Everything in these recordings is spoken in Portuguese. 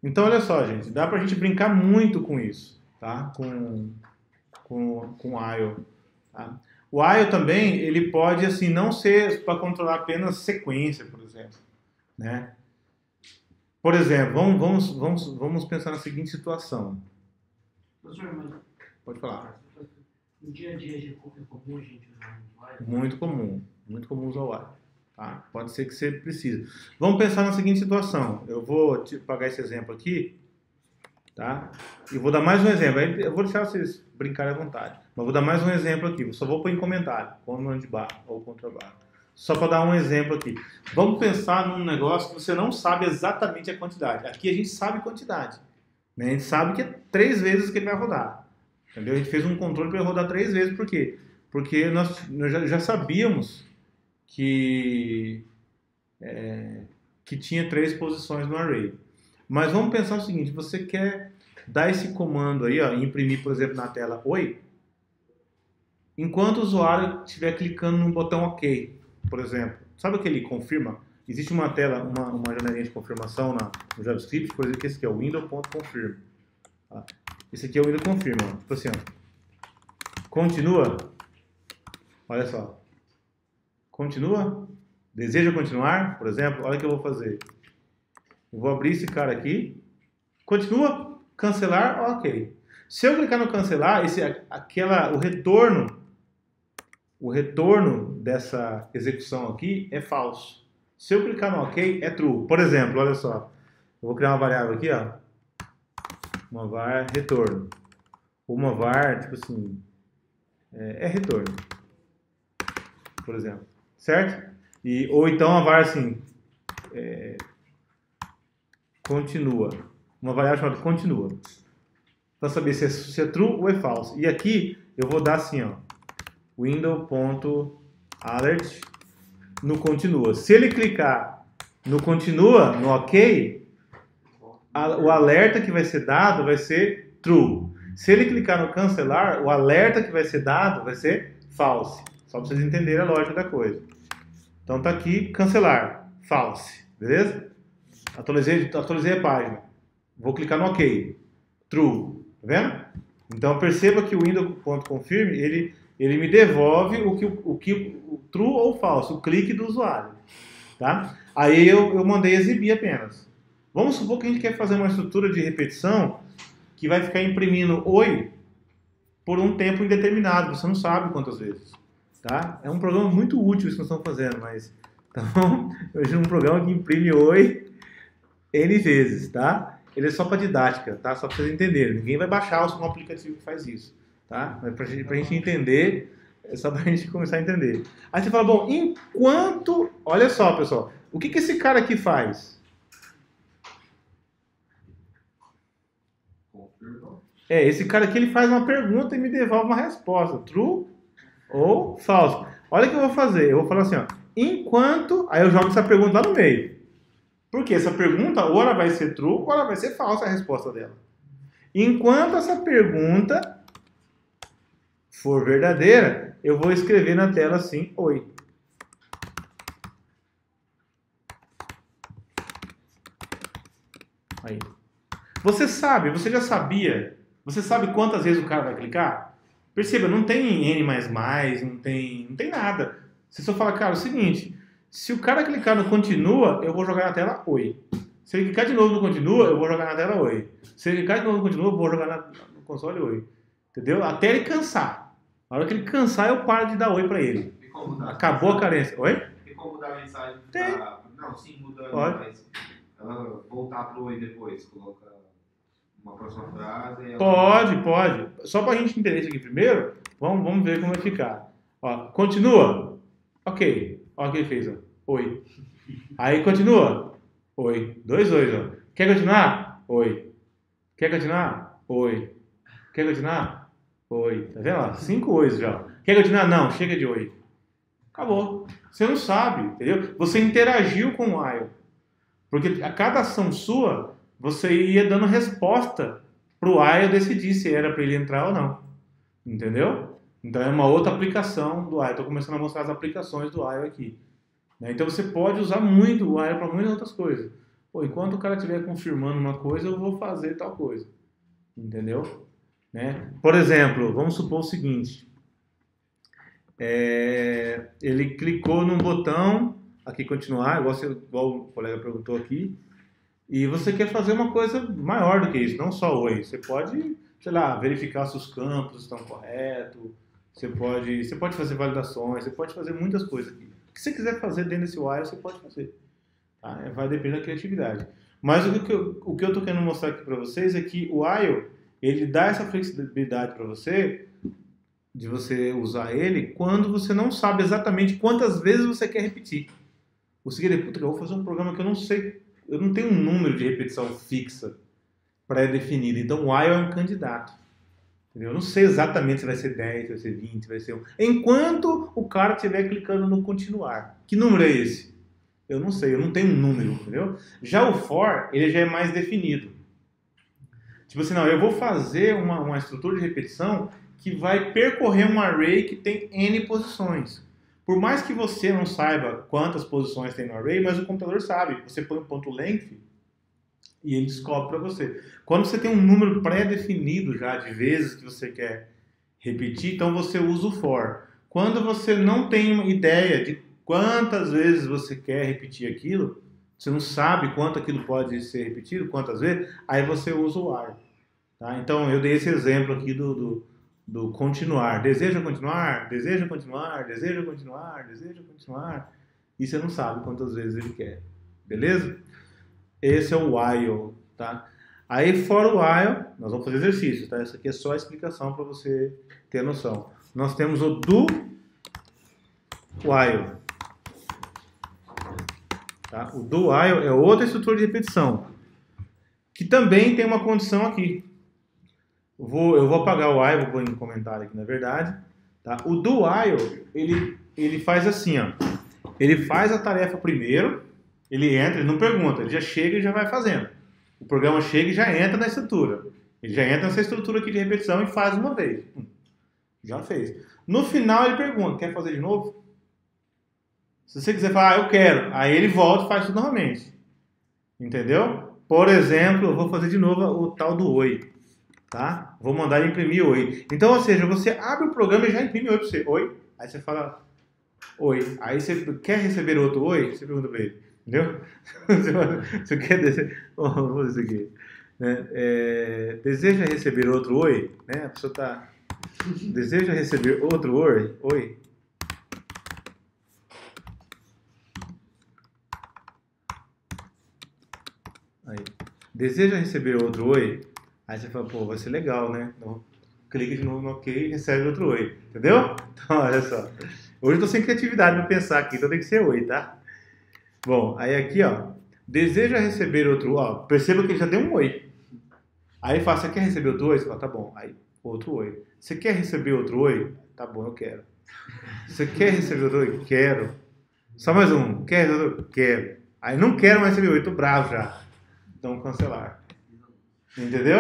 Então, olha só, gente, dá pra gente brincar muito com isso, tá? Com o IO, tá? O IO também, ele pode, assim, não ser para controlar apenas sequência, por exemplo, né? Por exemplo, vamos pensar na seguinte situação. Professor, mas Pode falar. no dia a dia é comum a gente usar um IO? Muito comum usar o IO, tá? Pode ser que você precise. Vamos pensar na seguinte situação. Eu vou pagar esse exemplo aqui, tá? E vou dar mais um exemplo. Eu vou deixar vocês brincarem à vontade. Mas vou dar mais um exemplo aqui. Eu só vou pôr em comentário, comando de barra ou contra barra. Só para dar um exemplo aqui. Vamos pensar num negócio que você não sabe exatamente a quantidade. Aqui a gente sabe quantidade, né? A gente sabe que é 3 vezes que ele vai rodar. Entendeu? A gente fez um controle para ele rodar 3 vezes. Por quê? Porque nós já sabíamos que tinha 3 posições no array. Mas vamos pensar o seguinte, você quer dar esse comando aí, ó, imprimir, por exemplo, na tela Oi, enquanto o usuário estiver clicando no botão OK, por exemplo. Sabe aquele confirma? Existe uma tela, uma janelinha de confirmação no JavaScript, por exemplo, que esse aqui é o window.confirm. Tá? Esse aqui é o window confirm, ó. Tipo assim, ó. Continua. Olha só. Continua. Deseja continuar, por exemplo. Olha o que eu vou fazer. Eu vou abrir esse cara aqui. Continua. Cancelar. Ok. Se eu clicar no cancelar, o retorno dessa execução aqui é falso. Se eu clicar no OK, é true. Por exemplo, olha só. Eu vou criar uma variável aqui, ó. Uma var retorno. Uma var, tipo assim, é retorno. Por exemplo. Certo? Ou então uma var assim, continua. Uma variável chamada continua. Para saber se é true ou é falso. E aqui eu vou dar assim, ó. Window.alert no continua. Se ele clicar no continua, no OK, o alerta que vai ser dado vai ser true. Se ele clicar no cancelar, o alerta que vai ser dado vai ser false. Só para vocês entenderem a lógica da coisa. Então tá aqui, cancelar, false, beleza? Atualizei a página. Vou clicar no OK, true, tá vendo? Então perceba que o window.confirm, ele me devolve o true ou falso, o clique do usuário, tá? Aí eu mandei exibir apenas. Vamos supor que a gente quer fazer uma estrutura de repetição que vai ficar imprimindo oi por um tempo indeterminado, você não sabe quantas vezes, tá? É um programa muito útil isso que nós estamos fazendo, mas então, hoje é um programa que imprime oi N vezes, tá? Ele é só para didática, tá? Só para vocês entenderem. Ninguém vai baixar um aplicativo que faz isso, tá? Mas para a gente entender, é só para a gente começar a entender. Aí você fala, bom, enquanto... Olha só, pessoal. O que esse cara aqui faz? Esse cara aqui ele faz uma pergunta e me devolve uma resposta. True ou falso. Olha o que eu vou fazer. Eu vou falar assim, ó. Enquanto... Aí eu jogo essa pergunta lá no meio. Porque essa pergunta ou ela vai ser true ou ela vai ser falsa a resposta dela. Enquanto essa pergunta for verdadeira, eu vou escrever na tela assim, oi. Aí. Você já sabia, você sabe quantas vezes o cara vai clicar? Perceba, não tem N++, não tem nada. Você só fala, cara, é o seguinte, se o cara clicar no continua, eu vou jogar na tela oi. Se ele clicar de novo no continua, eu vou jogar na tela oi. Se ele clicar de novo no continua, eu vou jogar no console oi. Entendeu? Até ele cansar. Na hora que ele cansar, eu paro de dar oi pra ele. Acabou a carência. Oi? Tem como mudar a mensagem? Tem. Não, sim, mudando, Pode. mas ela voltar pro oi depois, coloca uma próxima frase. E ela... Pode. Só pra gente entender isso aqui primeiro, vamos ver como vai ficar. Ó, continua. Ok. Olha o que ele fez, ó. Oi. Aí continua. Oi. 2 ois, ó. Quer continuar? Oi. Quer continuar? Oi. Quer continuar? Oi. Tá vendo lá? 5 ois já. Quer continuar? Não. Chega de oi. Acabou. Você não sabe, entendeu? Você interagiu com o IO. Porque a cada ação sua, você ia dando resposta pro IO decidir se era para ele entrar ou não. Entendeu? Então é uma outra aplicação do IO. Estou começando a mostrar as aplicações do IO aqui. Então você pode usar muito o IO para muitas outras coisas. Pô, enquanto o cara estiver confirmando uma coisa, eu vou fazer tal coisa. Entendeu? Né? Por exemplo, vamos supor o seguinte. Ele clicou num botão, aqui continuar, igual o colega perguntou aqui, e você quer fazer uma coisa maior do que isso, não só oi. Você pode, sei lá, verificar se os campos estão corretos, você pode fazer validações, você pode fazer muitas coisas aqui. O que você quiser fazer dentro desse while, você pode fazer. Tá? Vai depender da criatividade. Mas o que eu estou querendo mostrar aqui para vocês é que o while, ele dá essa flexibilidade para você, de você usar ele, quando você não sabe exatamente quantas vezes você quer repetir. Você quer dizer, puta, eu vou fazer um programa que eu não sei, eu não tenho um número de repetição fixa pré-definido. Então o while é um candidato. Entendeu? Eu não sei exatamente se vai ser 10, se vai ser 20, se vai ser 1. Enquanto o cara estiver clicando no continuar. Que número é esse? Eu não sei, eu não tenho um número, entendeu? Já o for, ele já é mais definido. Tipo assim, não, eu vou fazer uma estrutura de repetição que vai percorrer um array que tem N posições. Por mais que você não saiba quantas posições tem no array, mas o computador sabe. Você põe um ponto length e ele descobre para você. Quando você tem um número pré-definido já de vezes que você quer repetir, então você usa o for. Quando você não tem uma ideia de quantas vezes você quer repetir aquilo, você não sabe quanto aquilo pode ser repetido, quantas vezes, aí você usa o while. Tá? Então eu dei esse exemplo aqui do continuar. Deseja continuar, deseja continuar, deseja continuar, deseja continuar. E você não sabe quantas vezes ele quer. Beleza? Esse é o while. Tá? Aí, for o while, nós vamos fazer exercício. Tá? Isso aqui é só a explicação para você ter noção. Nós temos o do while. Tá? O do while é outra estrutura de repetição. Que também tem uma condição aqui. Eu vou apagar o while, vou pôr em comentário aqui, na verdade. Tá? O do while, ele faz assim, ó. Ele faz a tarefa primeiro, ele entra, ele não pergunta, ele já chega e já vai fazendo. O programa chega e já entra na estrutura. Ele já entra nessa estrutura aqui de repetição e faz uma vez. Já fez. No final ele pergunta, quer fazer de novo? Se você quiser falar, eu quero. Aí ele volta e faz tudo novamente. Entendeu? Por exemplo, eu vou fazer de novo o tal do oi. Tá? Vou mandar ele imprimir oi. Então, ou seja, você abre o programa e já imprime oi para você. Oi. Aí você fala oi. Aí você quer receber outro oi? Você pergunta para ele. Entendeu? Você quer descer? Vamos fazer isso aqui. Né? Deseja receber outro oi? Né? A pessoa está... Deseja receber outro oi? Oi. Aí. Deseja receber outro oi? Aí você fala, pô, vai ser legal, né? Então, clica de novo no OK e recebe outro oi. Entendeu? Então, olha só. Hoje eu tô sem criatividade para pensar aqui, então tem que ser oi, tá? Bom, aí aqui, ó. Deseja receber outro... Ó, perceba que ele já deu um oi. Aí ele fala, você quer receber outro oi? Você fala, tá bom. Aí, outro oi. Você quer receber outro oi? Tá bom, eu quero. Você quer receber outro oi? Quero. Só mais um. Quer receber outro oi? Quero. Aí não quero mais receber oi, tô bravo já. Então, cancelar. Entendeu?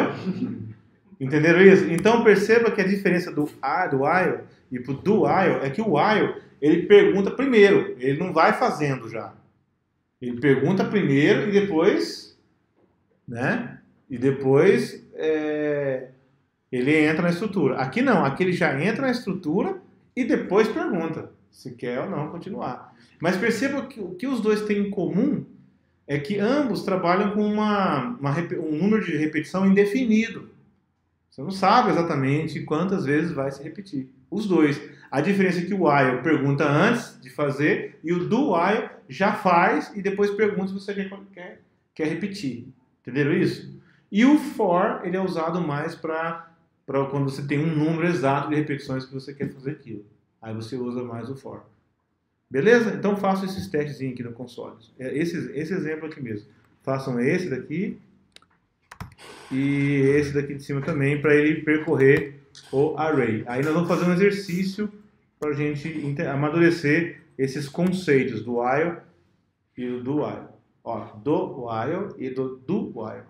Entenderam isso? Então perceba que a diferença do while e pro do while é que o while, ele pergunta primeiro, ele não vai fazendo já. Ele pergunta primeiro e depois, né? E depois ele entra na estrutura. Aqui não, aqui ele já entra na estrutura e depois pergunta se quer ou não continuar. Mas perceba que o que os dois têm em comum é que ambos trabalham com um número de repetição indefinido. Você não sabe exatamente quantas vezes vai se repetir. Os dois. A diferença é que o while pergunta antes de fazer e o do while já faz e depois pergunta se você quer repetir. Entenderam isso? E o for, ele é usado mais para quando você tem um número exato de repetições que você quer fazer aquilo. Aí você usa mais o for. Beleza? Então façam esses testes aqui no console. Esse exemplo aqui mesmo. Façam esse daqui e esse daqui de cima também para ele percorrer o array. Aí nós vamos fazer um exercício para a gente amadurecer esses conceitos do while e do while. Ó, do while e do while.